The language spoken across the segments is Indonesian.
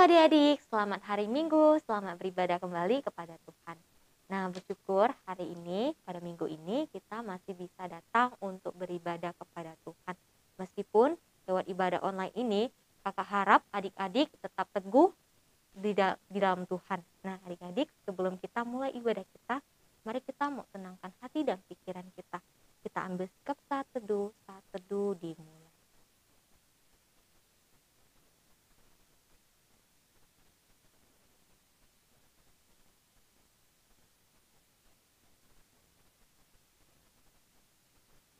adik-adik, selamat hari Minggu, selamat beribadah kembali kepada Tuhan. Nah, bersyukur hari ini, pada minggu ini kita masih bisa datang untuk beribadah kepada Tuhan. Meskipun lewat ibadah online ini, kakak harap adik-adik tetap teguh di dalam Tuhan. Nah, adik-adik, sebelum kita mulai ibadah kita, mari kita mau tenangkan hati dan pikiran kita. Kita ambil sikap saat teduh dimulai.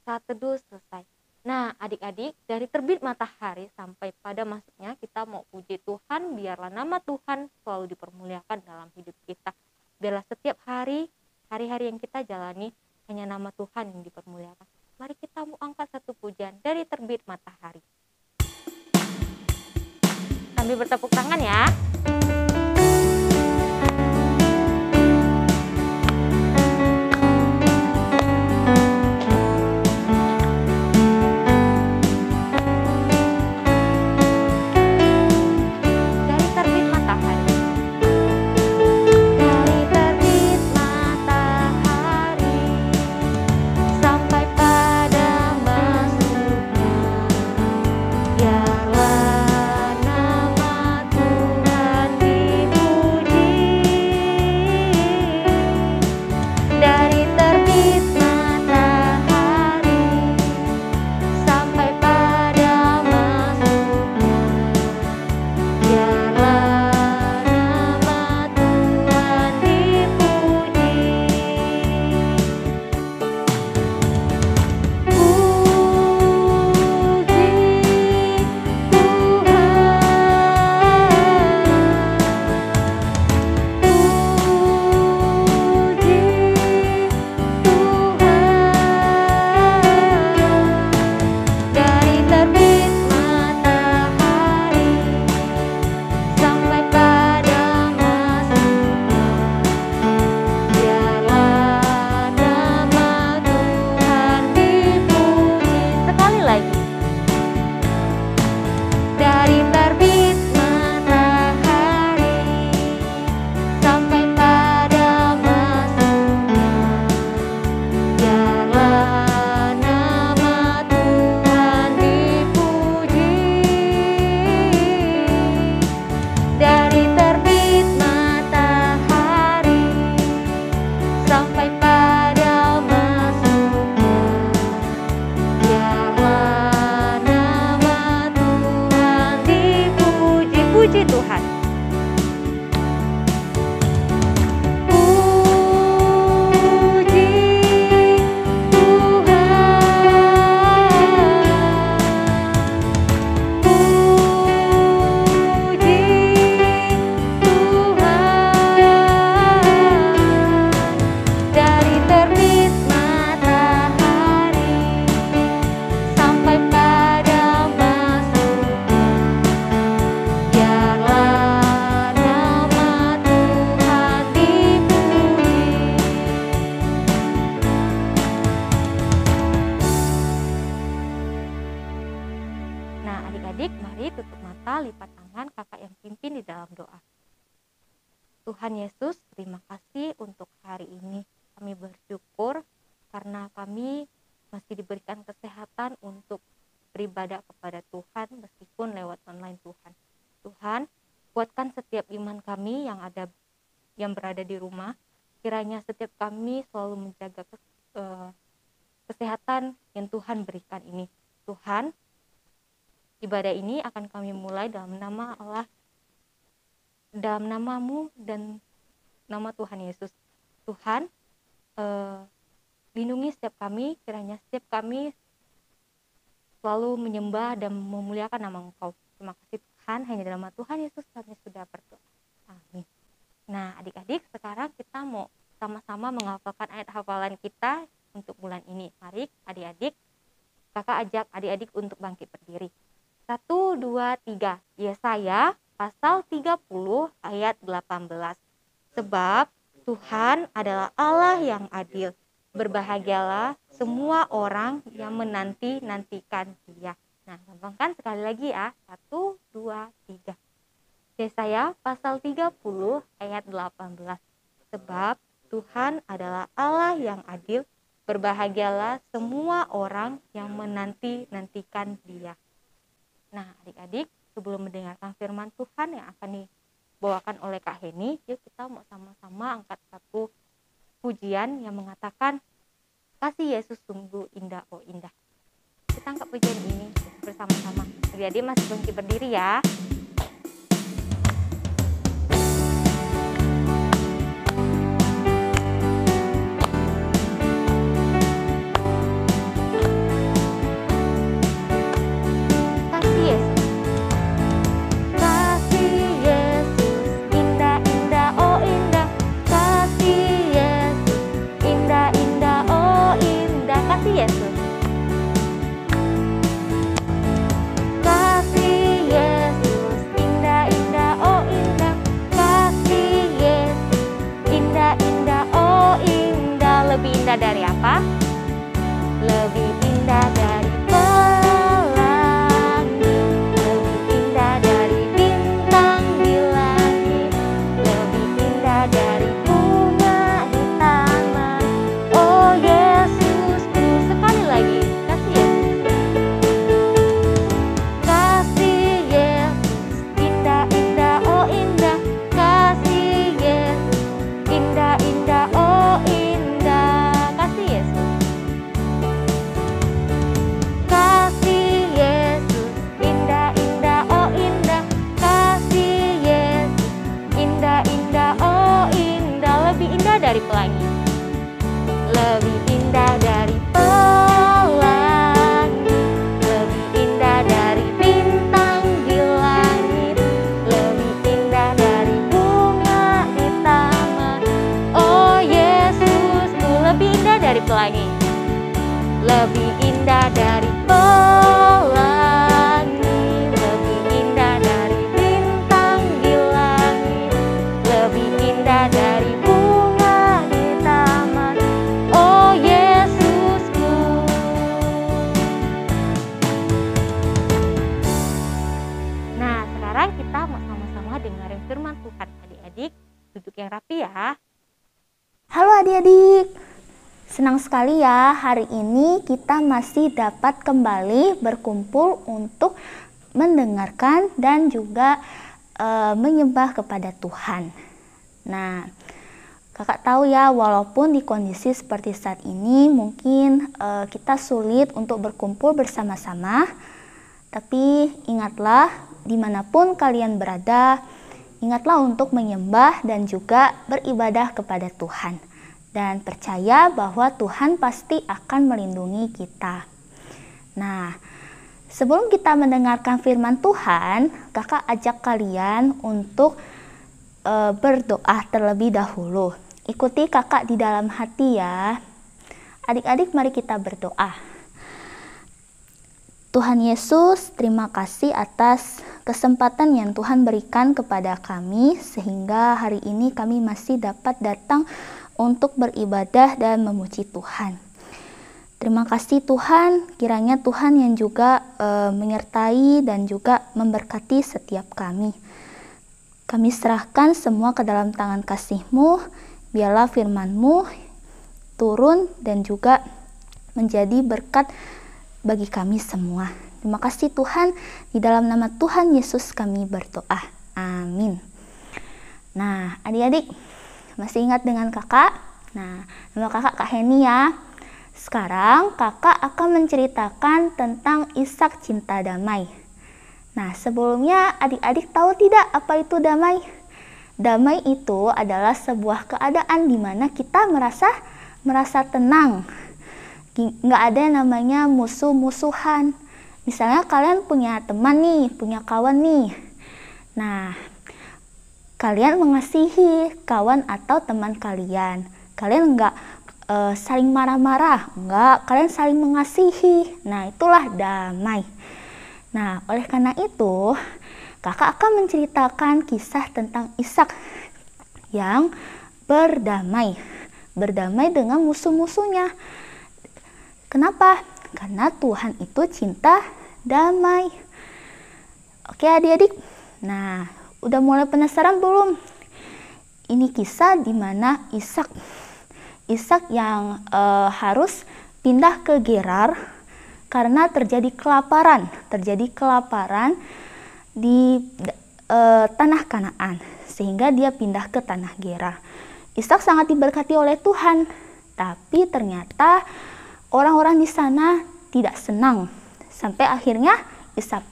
Saat teduh selesai. Nah, adik-adik, dari terbit matahari sampai pada masuknya, kita mau puji Tuhan, biarlah nama Tuhan selalu dipermuliakan dalam hidup kita. Biarlah setiap hari-hari yang kita jalani, hanya nama Tuhan yang dipermuliakan. Mari kita mau angkat satu pujian dari terbit matahari. Sambil bertepuk tangan ya. Lipat tangan, kakak yang pimpin di dalam doa. Tuhan Yesus, terima kasih untuk hari ini. Kami bersyukur karena kami masih diberikan kesehatan untuk beribadah kepada Tuhan meskipun lewat online Tuhan. Tuhan, kuatkan setiap iman kami yang berada di rumah. Kiranya setiap kami selalu menjaga kesehatan yang Tuhan berikan ini. Tuhan, ibadah ini akan kami mulai dalam nama Allah, dalam namamu dan nama Tuhan Yesus. Tuhan, lindungi setiap kami, kiranya setiap kami selalu menyembah dan memuliakan nama Engkau. Terima kasih Tuhan, hanya dalam nama Tuhan Yesus kami sudah berdoa. Amin. Nah, adik-adik, sekarang kita mau sama-sama menghafalkan ayat hafalan kita untuk bulan ini. Mari adik-adik, kakak ajak adik-adik untuk bangkit berdiri. 1, 2, 3. Yesaya pasal 30 ayat 18. Sebab Tuhan adalah Allah yang adil. Berbahagialah semua orang yang menanti-nantikan Dia. Nah, gampang kan? Sekali lagi ya. 1, 2, 3. Yesaya pasal 30 ayat 18. Sebab Tuhan adalah Allah yang adil, berbahagialah semua orang yang menanti-nantikan Dia. Nah, adik-adik, sebelum mendengarkan firman Tuhan yang akan dibawakan oleh Kak Heni, yuk kita mau sama-sama angkat satu pujian yang mengatakan, kasih Yesus sungguh indah, oh indah. Kita angkat pujian ini bersama-sama. Adik-adik masih bangkit berdiri ya. Dari apa? Lebih indah dari pelangi, lebih indah dari bintang di langit, lebih indah dari bunga di taman. Oh Yesusku, sekali lagi, kasih Yesus. Kasih Yesus, indah indah oh indah, kasih Yesus, indah indah oh indah. Dari pelangi, lebih indah dari pelangi, lebih indah dari bintang di langit, lebih indah dari bunga di taman. Oh Yesusku, lebih indah dari pelangi, lebih indah dari pelangi, lebih indah dari bintang di langit, lebih indah dari firman Tuhan. Adik-adik, duduk yang rapi ya. Halo adik-adik, senang sekali ya hari ini kita masih dapat kembali berkumpul untuk mendengarkan dan juga menyembah kepada Tuhan. Nah, kakak tahu ya, walaupun di kondisi seperti saat ini mungkin kita sulit untuk berkumpul bersama-sama, tapi ingatlah dimanapun kalian berada, ingatlah untuk menyembah dan juga beribadah kepada Tuhan. Dan percaya bahwa Tuhan pasti akan melindungi kita. Nah, sebelum kita mendengarkan firman Tuhan, kakak ajak kalian untuk berdoa terlebih dahulu. Ikuti kakak di dalam hati ya. Adik-adik, mari kita berdoa. Tuhan Yesus, terima kasih atas kesempatan yang Tuhan berikan kepada kami sehingga hari ini kami masih dapat datang untuk beribadah dan memuji Tuhan. Terima kasih Tuhan, kiranya Tuhan yang juga menyertai dan juga memberkati setiap kami. Kami serahkan semua ke dalam tangan kasih-Mu, biarlah firman-Mu turun dan juga menjadi berkat bagi kami semua. Terima kasih Tuhan, di dalam nama Tuhan Yesus kami berdoa. Amin. Nah, adik-adik, masih ingat dengan kakak? Nah, nama kakak Kak Heni ya. Sekarang kakak akan menceritakan tentang Ishak cinta damai. Nah, sebelumnya adik-adik tahu tidak apa itu damai? Damai itu adalah sebuah keadaan di mana kita merasa tenang. Nggak ada yang namanya musuh-musuhan. Misalnya kalian punya teman nih, punya kawan nih. Nah, kalian mengasihi kawan atau teman kalian. Kalian nggak saling marah-marah, nggak. Kalian saling mengasihi. Nah, itulah damai. Nah, oleh karena itu, kakak akan menceritakan kisah tentang Ishak yang berdamai dengan musuh-musuhnya. Kenapa? Karena Tuhan itu cinta damai. Oke adik-adik. Nah, Udah mulai penasaran belum? Ini kisah di mana Ishak yang harus pindah ke Gerar karena terjadi kelaparan di tanah Kanaan, sehingga dia pindah ke tanah Gerar. Ishak sangat diberkati oleh Tuhan, tapi ternyata orang-orang di sana tidak senang, sampai akhirnya Ishak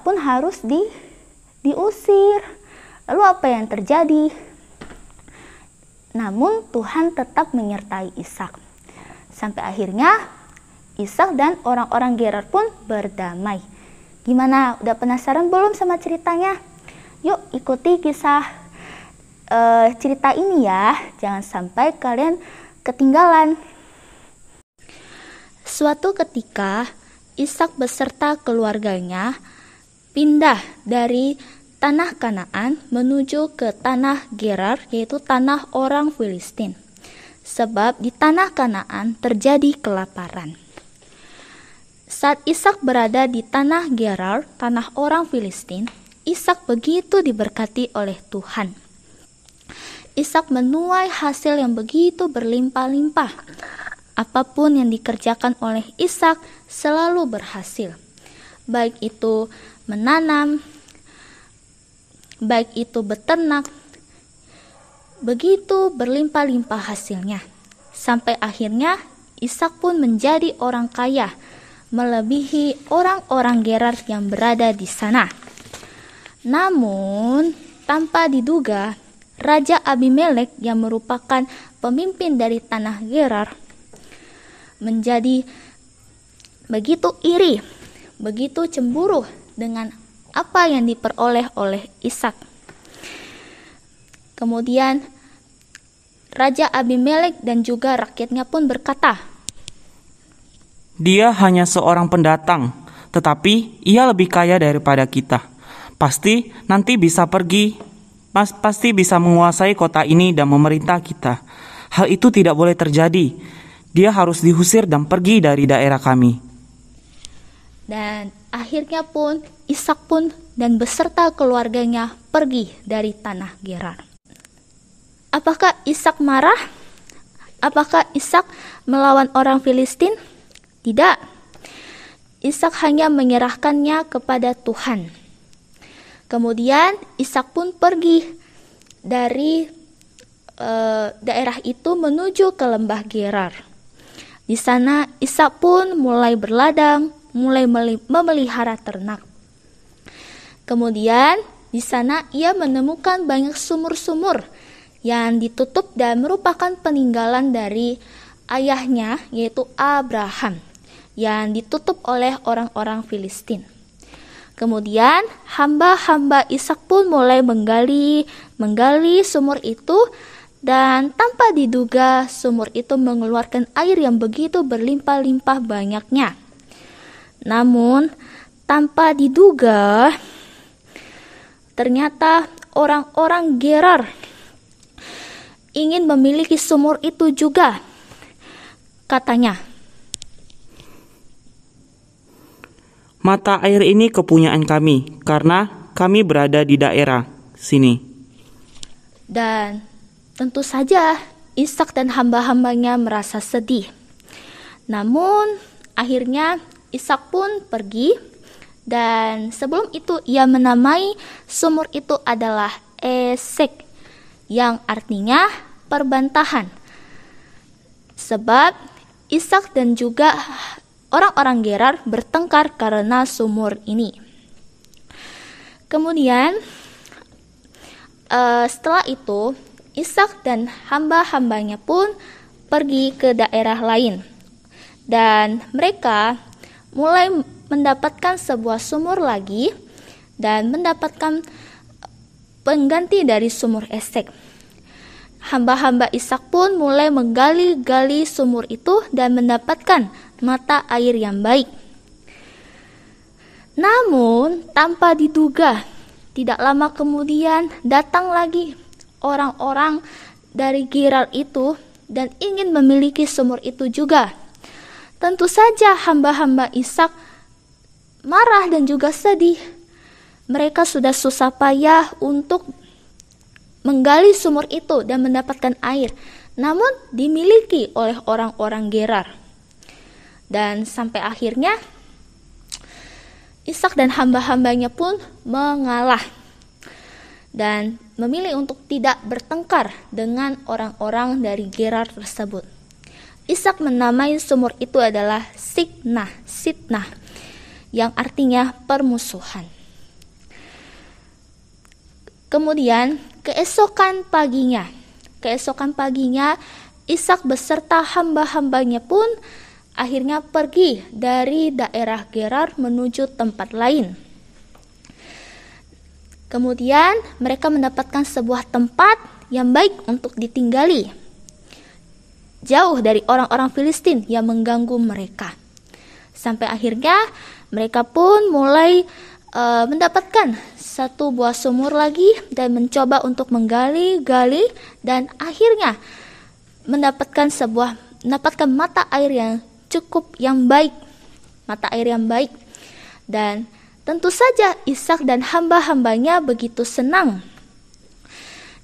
pun harus diusir. Lalu apa yang terjadi? Namun Tuhan tetap menyertai Ishak, sampai akhirnya Ishak dan orang-orang Gerar pun berdamai. Gimana? Udah penasaran belum sama ceritanya? Yuk ikuti kisah cerita ini ya. Jangan sampai kalian ketinggalan. Suatu ketika Ishak beserta keluarganya pindah dari tanah Kanaan menuju ke tanah Gerar, yaitu tanah orang Filistin. Sebab di tanah Kanaan terjadi kelaparan. Saat Ishak berada di tanah Gerar, tanah orang Filistin, Ishak begitu diberkati oleh Tuhan. Ishak menuai hasil yang begitu berlimpah-limpah. Apapun yang dikerjakan oleh Ishak selalu berhasil. Baik itu menanam, baik itu beternak, begitu berlimpah-limpah hasilnya. Sampai akhirnya Ishak pun menjadi orang kaya, melebihi orang-orang Gerar yang berada di sana. Namun, tanpa diduga, Raja Abimelek yang merupakan pemimpin dari tanah Gerar menjadi begitu iri, begitu cemburu dengan apa yang diperoleh oleh Ishak. Kemudian Raja Abimelek dan juga rakyatnya pun berkata, "Dia hanya seorang pendatang, tetapi ia lebih kaya daripada kita. Pasti nanti bisa pergi, pasti bisa menguasai kota ini dan memerintah kita. Hal itu tidak boleh terjadi. Dia harus diusir dan pergi dari daerah kami." Dan akhirnya pun Ishak pun dan beserta keluarganya pergi dari tanah Gerar. Apakah Ishak marah? Apakah Ishak melawan orang Filistin? Tidak. Ishak hanya menyerahkannya kepada Tuhan. Kemudian Ishak pun pergi dari daerah itu menuju ke lembah Gerar. Di sana Ishak pun mulai berladang, mulai memelihara ternak. Kemudian di sana ia menemukan banyak sumur-sumur yang ditutup dan merupakan peninggalan dari ayahnya, yaitu Abraham, yang ditutup oleh orang-orang Filistin. Kemudian hamba-hamba Ishak pun mulai menggali sumur itu, dan tanpa diduga sumur itu mengeluarkan air yang begitu berlimpah-limpah banyaknya. Namun tanpa diduga ternyata orang-orang Gerar ingin memiliki sumur itu juga. Katanya, "Mata air ini kepunyaan kami, karena kami berada di daerah sini." Dan tentu saja Ishak dan hamba-hambanya merasa sedih. Namun akhirnya Ishak pun pergi, dan sebelum itu ia menamai sumur itu adalah Esek, yang artinya perbantahan. Sebab Ishak dan juga orang-orang Gerar bertengkar karena sumur ini. Kemudian setelah itu Ishak dan hamba-hambanya pun pergi ke daerah lain, dan mereka mulai mendapatkan sebuah sumur lagi dan mendapatkan pengganti dari sumur Esek. Hamba-hamba Ishak pun mulai menggali-gali sumur itu dan mendapatkan mata air yang baik. Namun tanpa diduga, tidak lama kemudian datang lagi orang-orang dari Gerar itu dan ingin memiliki sumur itu juga. Tentu saja hamba-hamba Ishak marah dan juga sedih. mereka sudah susah payah untuk menggali sumur itu dan mendapatkan air, namun dimiliki oleh orang-orang Gerar. Dan sampai akhirnya Ishak dan hamba-hambanya pun mengalah dan memilih untuk tidak bertengkar dengan orang-orang dari Gerar tersebut. Ishak menamai sumur itu adalah Sitnah, yang artinya permusuhan. Kemudian keesokan paginya Ishak beserta hamba-hambanya pun akhirnya pergi dari daerah Gerar menuju tempat lain. Kemudian mereka mendapatkan sebuah tempat yang baik untuk ditinggali, jauh dari orang-orang Filistin yang mengganggu mereka. Sampai akhirnya mereka pun mulai mendapatkan satu buah sumur lagi dan mencoba untuk menggali dan akhirnya mendapatkan mata air yang baik. Dan tentu saja Ishak dan hamba-hambanya begitu senang.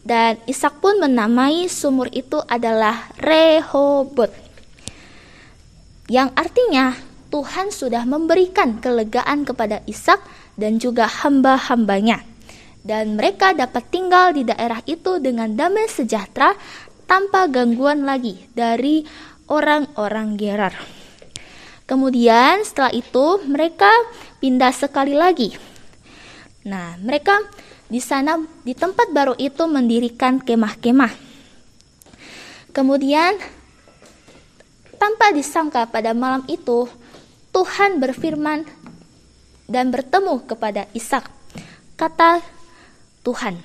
Dan Ishak pun menamai sumur itu adalah Rehobot, yang artinya Tuhan sudah memberikan kelegaan kepada Ishak dan juga hamba-hambanya. Dan mereka dapat tinggal di daerah itu dengan damai sejahtera tanpa gangguan lagi dari orang-orang Gerar. Kemudian setelah itu mereka pindah sekali lagi. Nah, mereka di sana di tempat baru itu mendirikan kemah-kemah. Kemudian tanpa disangka pada malam itu Tuhan berfirman dan bertemu kepada Ishak. Kata Tuhan,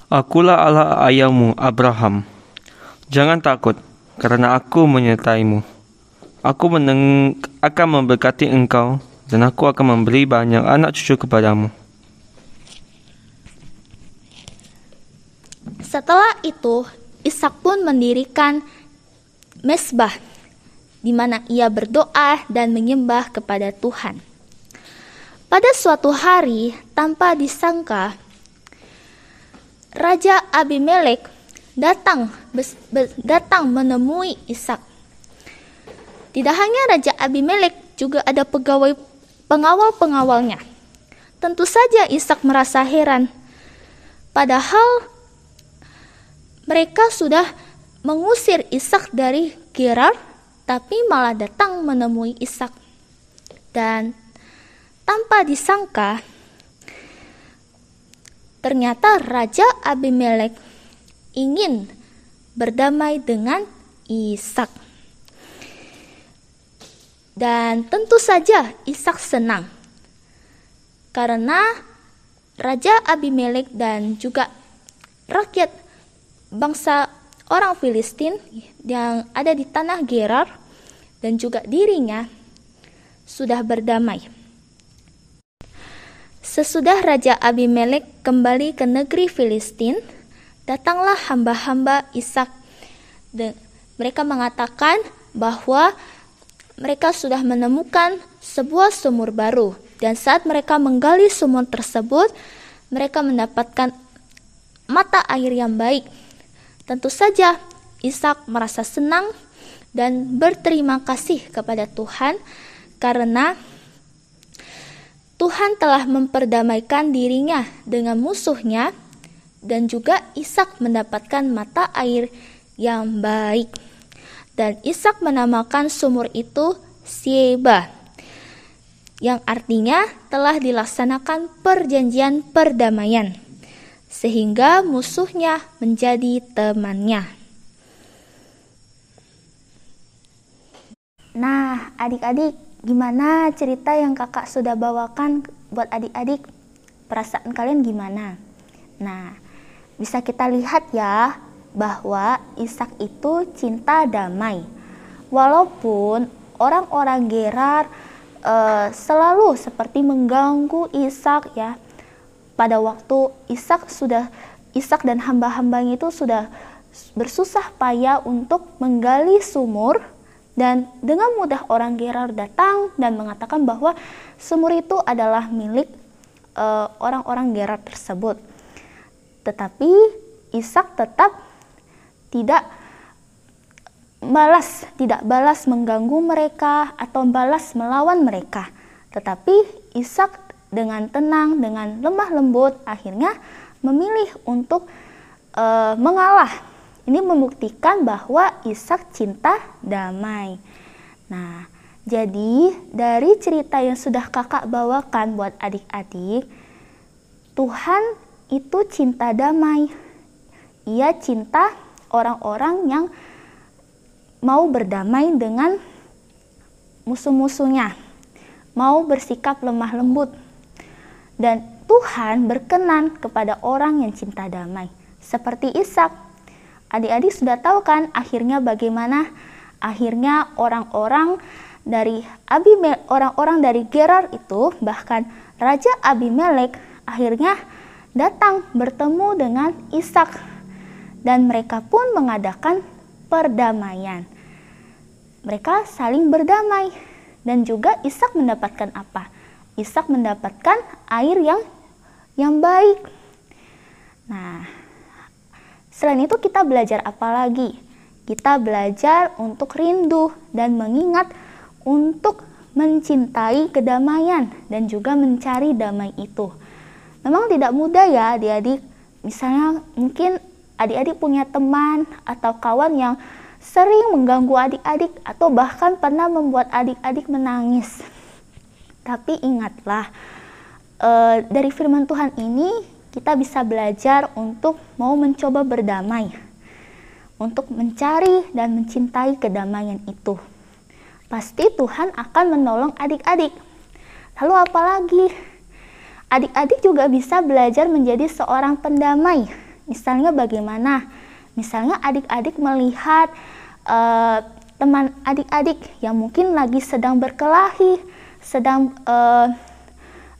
"Akulah Allah ayahmu Abraham. Jangan takut, karena aku menyertaimu. Aku akan memberkati engkau, dan aku akan memberi banyak anak cucu kepadamu." Setelah itu, Ishak pun mendirikan mezbah, di mana ia berdoa dan menyembah kepada Tuhan. Pada suatu hari, tanpa disangka, Raja Abimelek datang menemui Ishak. Tidak hanya Raja Abimelek, juga ada pengawal-pengawalnya. Tentu saja Ishak merasa heran. Padahal mereka sudah mengusir Ishak dari Gerar, tapi malah datang menemui Ishak. Dan tanpa disangka, ternyata Raja Abimelek ingin berdamai dengan Ishak. Dan tentu saja Ishak senang, karena Raja Abimelek dan juga rakyat bangsa orang Filistin yang ada di tanah Gerar dan juga dirinya sudah berdamai. Sesudah Raja Abimelek kembali ke negeri Filistin, datanglah hamba-hamba Ishak. Mereka mengatakan bahwa mereka sudah menemukan sebuah sumur baru, dan saat mereka menggali sumur tersebut, mereka mendapatkan mata air yang baik. Tentu saja Ishak merasa senang dan berterima kasih kepada Tuhan karena Tuhan telah memperdamaikan dirinya dengan musuhnya, dan juga Ishak mendapatkan mata air yang baik. Dan Ishak menamakan sumur itu Sieba, yang artinya telah dilaksanakan perjanjian perdamaian, sehingga musuhnya menjadi temannya. Nah, adik-adik, gimana cerita yang kakak sudah bawakan buat adik-adik? Perasaan kalian gimana? Nah, bisa kita lihat ya, bahwa Ishak itu cinta damai. Walaupun orang-orang Gerar selalu seperti mengganggu Ishak ya. Pada waktu Ishak dan hamba-hambanya itu sudah bersusah payah untuk menggali sumur, Dan dengan mudah orang Gerar datang dan mengatakan bahwa sumur itu adalah milik orang-orang Gerar tersebut. Tetapi Ishak tetap tidak balas mengganggu mereka atau balas melawan mereka. Tetapi Ishak dengan tenang, dengan lemah lembut akhirnya memilih untuk mengalah. Ini membuktikan bahwa Ishak cinta damai. Nah, jadi dari cerita yang sudah kakak bawakan buat adik-adik, Tuhan itu cinta damai. Ia cinta orang-orang yang mau berdamai dengan musuh-musuhnya, mau bersikap lemah lembut. Dan Tuhan berkenan kepada orang yang cinta damai. Seperti Ishak. Adik-adik sudah tahu kan akhirnya bagaimana? Akhirnya orang-orang dari Gerar itu, bahkan Raja Abimelek akhirnya datang bertemu dengan Ishak. Dan mereka pun mengadakan perdamaian. Mereka saling berdamai. Dan juga Ishak mendapatkan apa? Ishak mendapatkan air yang baik. Nah, selain itu kita belajar apa lagi? Kita belajar untuk rindu dan mengingat untuk mencintai kedamaian dan juga mencari damai itu. Memang tidak mudah ya adik-adik. Misalnya mungkin adik-adik punya teman atau kawan yang sering mengganggu adik-adik atau bahkan pernah membuat adik-adik menangis. Tapi ingatlah, dari firman Tuhan ini kita bisa belajar untuk mau mencoba berdamai, untuk mencari dan mencintai kedamaian itu. Pasti Tuhan akan menolong adik-adik. Lalu apalagi? Adik-adik juga bisa belajar menjadi seorang pendamai. Misalnya bagaimana? Misalnya adik-adik melihat teman adik-adik yang mungkin lagi sedang berkelahi, sedang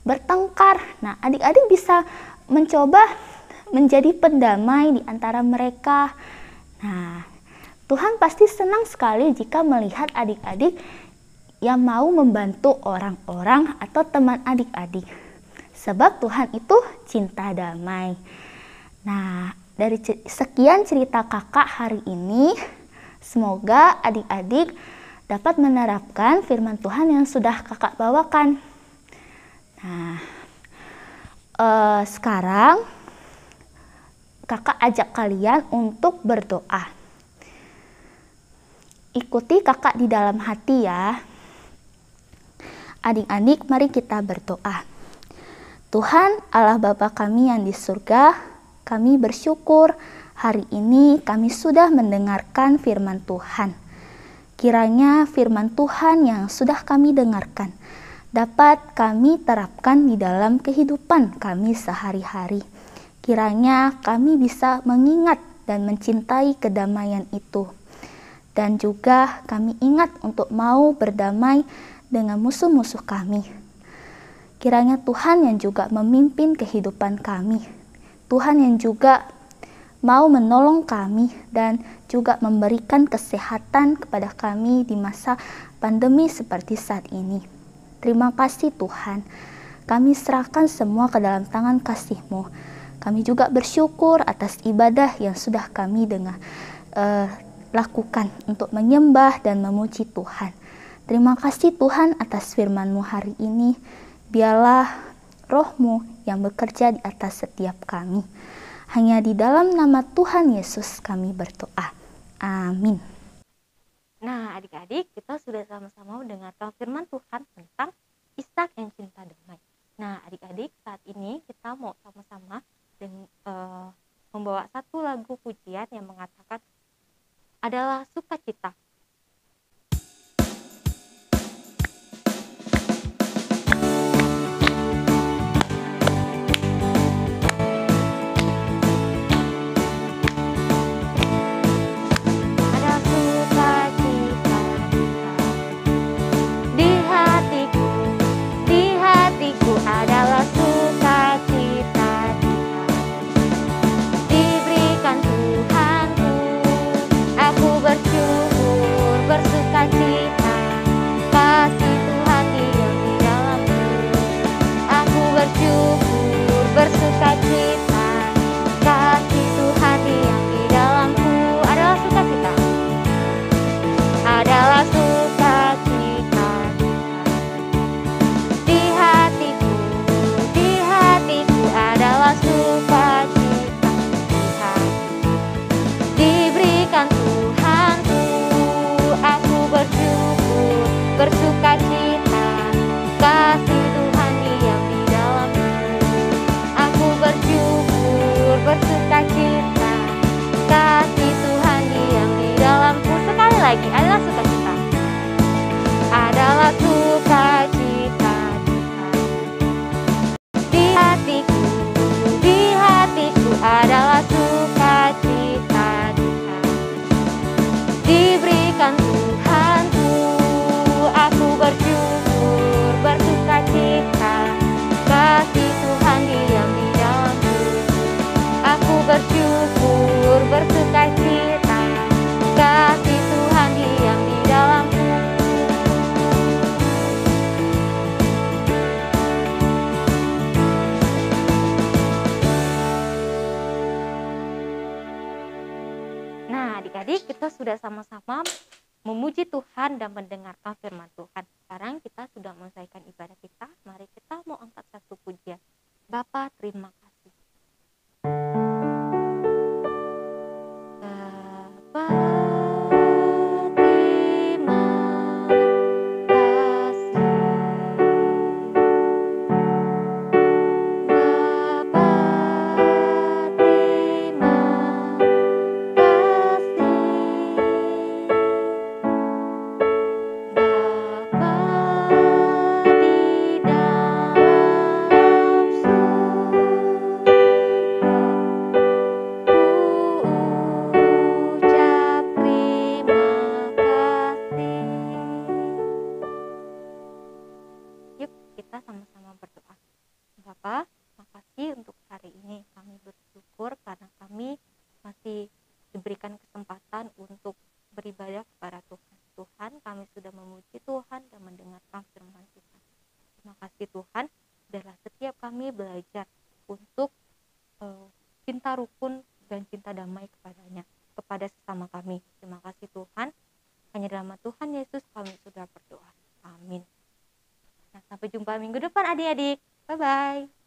bertengkar. Nah, adik-adik bisa mencoba menjadi pendamai di antara mereka. Nah, Tuhan pasti senang sekali jika melihat adik-adik yang mau membantu orang-orang atau teman adik-adik. Sebab Tuhan itu cinta damai. Nah, dari sekian cerita kakak hari ini, semoga adik-adik dapat menerapkan firman Tuhan yang sudah kakak bawakan. Nah, sekarang kakak ajak kalian untuk berdoa. Ikuti kakak di dalam hati ya. Adik-adik, mari kita berdoa. Tuhan Allah Bapa kami yang di surga, kami bersyukur hari ini kami sudah mendengarkan firman Tuhan. Kiranya firman Tuhan yang sudah kami dengarkan dapat kami terapkan di dalam kehidupan kami sehari-hari. Kiranya kami bisa mengingat dan mencintai kedamaian itu. Dan juga kami ingat untuk mau berdamai dengan musuh-musuh kami. Kiranya Tuhan yang juga memimpin kehidupan kami. Tuhan yang juga mau menolong kami dan juga memberikan kesehatan kepada kami di masa pandemi seperti saat ini. Terima kasih Tuhan, kami serahkan semua ke dalam tangan kasih-Mu. Kami juga bersyukur atas ibadah yang sudah kami lakukan untuk menyembah dan memuji Tuhan. Terima kasih Tuhan atas firman-Mu hari ini. Biarlah Roh-Mu yang bekerja di atas setiap kami. Hanya di dalam nama Tuhan Yesus kami berdoa. Amin. Nah, adik-adik, kita sudah sama-sama mendengarkan firman Tuhan tentang Ishak yang cinta damai. Nah, adik-adik, saat ini kita mau sama-sama membawa satu lagu pujian yang mengatakan adalah sukacita. Diberikan Tuhanku, aku bersyukur. bersukacita. Kasih Tuhan diam di dalamku. Sekali lagi, adalah sukacita. Adalah sukacita di hatiku, adalah sukacita diberikan Tuhanku. Aku bersyukur, bersukacita. Kasih Tuhan diam di dalamku. Aku bersyukur, bersukacita. Kasih Tuhan diam di dalamku. Nah, adik-adik, kita sudah sama-sama memuji Tuhan dan mendengarkan firman Tuhan. Sekarang kita sudah menyelesaikan ibadah kita. Mari kita mau angkat satu pujian. Bapa, terima kasih. Bapa, terima kasih. Bapa, terima kita sama-sama berdoa. Bapa, makasih untuk hari ini. Kami bersyukur karena kami masih diberikan kesempatan untuk beribadah kepada Tuhan. Tuhan, kami sudah memuji Tuhan dan mendengarkan firman Tuhan. Terima kasih Tuhan, biarlah setiap kami belajar untuk cinta rukun dan cinta damai kepadanya, kepada sesama kami. Terima kasih Tuhan. Hanya dalam nama Tuhan Yesus kami sudah berdoa. Amin. Nah, sampai jumpa minggu depan adik-adik. Bye-bye.